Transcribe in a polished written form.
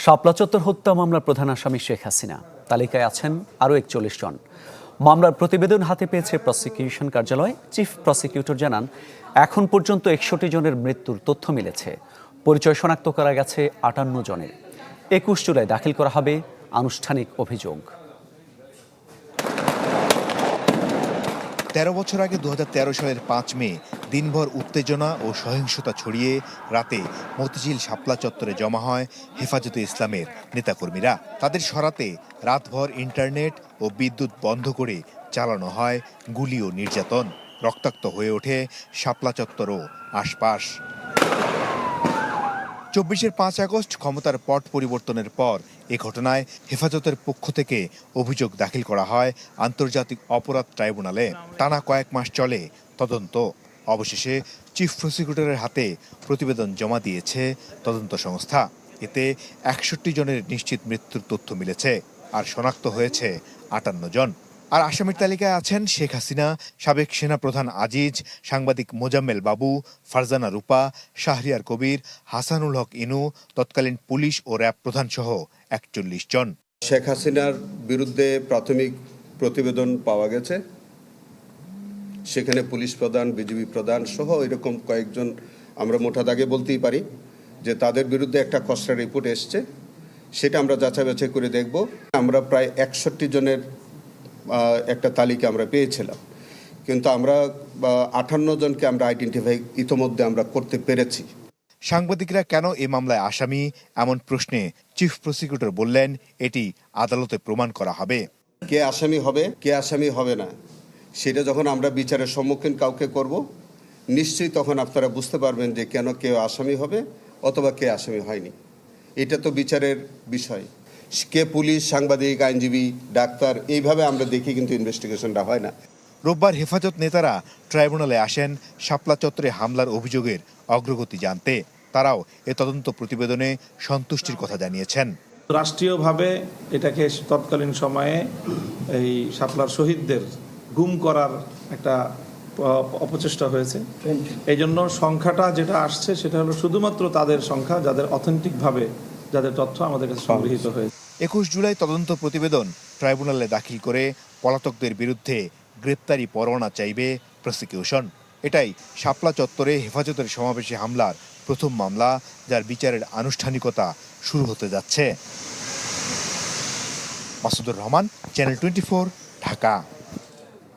শাপলা চত্বর হত্যা মামলার প্রধান আসামি শেখ হাসিনা, তালিকায় আছেন আরও ৪১ জন। মামলার প্রতিবেদন হাতে পেয়েছে প্রসিকিউশন কার্যালয়। চিফ প্রসিকিউটর জানান, এখন পর্যন্ত ৬১ জনের মৃত্যুর তথ্য মিলেছে। পরিচয় শনাক্ত করা গেছে ৫৮ জনের। ২১ জুলাই দাখিল করা হবে আনুষ্ঠানিক অভিযোগ। ১৩ বছর আগে ২০১৩ সালের ৫ মে দিনভর উত্তেজনা ও সহিংসতা ছড়িয়ে রাতে মতিঝিল শাপলা চত্বরে জমা হয় হেফাজতে ইসলামের নেতাকর্মীরা। তাদের সরাতে রাতভর ইন্টারনেট ও বিদ্যুৎ বন্ধ করে চালানো হয় গুলি ও নির্যাতন। রক্তাক্ত হয়ে ওঠে শাপলা চত্বর ও আশপাশ। ২৪-এর ৫ আগস্ট ক্ষমতার পট পরিবর্তনের পর এ ঘটনায় হেফাজতের পক্ষ থেকে অভিযোগ দাখিল করা হয় আন্তর্জাতিক অপরাধ ট্রাইব্যুনালে। টানা কয়েক মাস চলে তদন্ত। অবশেষে চিফ প্রসিকিউটরের হাতে প্রতিবেদন জমা দিয়েছে তদন্ত সংস্থা। এতে ৬১ জনের নিশ্চিত মৃত্যুর তথ্য মিলেছে, আর শনাক্ত হয়েছে ৫৮ জন। আর আসামির তালিকায় আছেন শেখ হাসিনা, সাবেক সেনাপ্রধান আজিজ, সাংবাদিক মোজাম্মেল বাবু, ফারজানা রূপা, শাহরিয়ার কবির, হাসানুল হক ইনু, তৎকালীন পুলিশ ও র্যাব প্রধান সহ ৪১ জন। শেখ হাসিনার বিরুদ্ধে প্রাথমিক প্রতিবেদন পাওয়া গেছে। সেখানে পুলিশ প্রধান, বিজিবি প্রধান সহ এরকম কয়েকজন, আমরা মোটা দাগে বলতেই পারি যে তাদের বিরুদ্ধে একটা খসড়া রিপোর্ট এসছে। সেটা আমরা যাচাই বাছাই করে দেখব। আমরা প্রায় ৬১ জনের একটা তালিকা আমরা পেয়েছিলাম, কিন্তু আমরা ৫৮ জনকে আমরা আইডেন্টিফাই ইতোমধ্যে আমরা করতে পেরেছি। সাংবাদিকরা কেন এ মামলায় আসামি, এমন প্রশ্নে চিফ প্রসিকিউটর বললেন, এটি আদালতে প্রমাণ করা হবে। কে আসামি হবে, কে আসামি হবে না, সেটা যখন আমরা বিচারের সম্মুখীন কাউকে করব, নিশ্চয়ই তখন আপনারা বুঝতে পারবেন যে কেন কেউ আসামি হবে অথবা কে আসামি হয়নি। এটা তো বিচারের বিষয়। কে পুলিশ, সাংবাদিক, আইনজীবী, ডাক্তার, এইভাবে আমরা দেখি কিন্তু ইনভেস্টিগেশনটা হয় না। রোববার হেফাজত নেতারা ট্রাইব্যুনালে আসেন শাপলা চত্বরে হামলার অভিযোগের অগ্রগতি জানতে। তারাও এ তদন্ত প্রতিবেদনে সন্তুষ্টির কথা জানিয়েছেন। রাষ্ট্রীয়ভাবে এটাকে তৎকালীন সময়ে এই শাপলার শহীদদের গুম করার একটা অপচেষ্টা হয়েছে। এই জন্য সংখ্যাটা যেটা আসছে সেটা হলো শুধুমাত্র তাদের সংখ্যা যাদের অথেন্টিকভাবে যাদের তথ্য আমাদের কাছে সংগৃহীত হয়েছে। ২১ জুলাই তদন্ত প্রতিবেদন ট্রাইব্যুনালে দাখিল করে পলাতকদের বিরুদ্ধে গ্রেপ্তারি পরোয়ানা চাইবে প্রসিকিউশন। এটাই শাপলা চত্বরে হেফাজতের সমাবেশে হামলার প্রথম মামলা, যার বিচারের আনুষ্ঠানিকতা শুরু হতে যাচ্ছে। মাসুদুর রহমান, চ্যানেল 24, ঢাকা।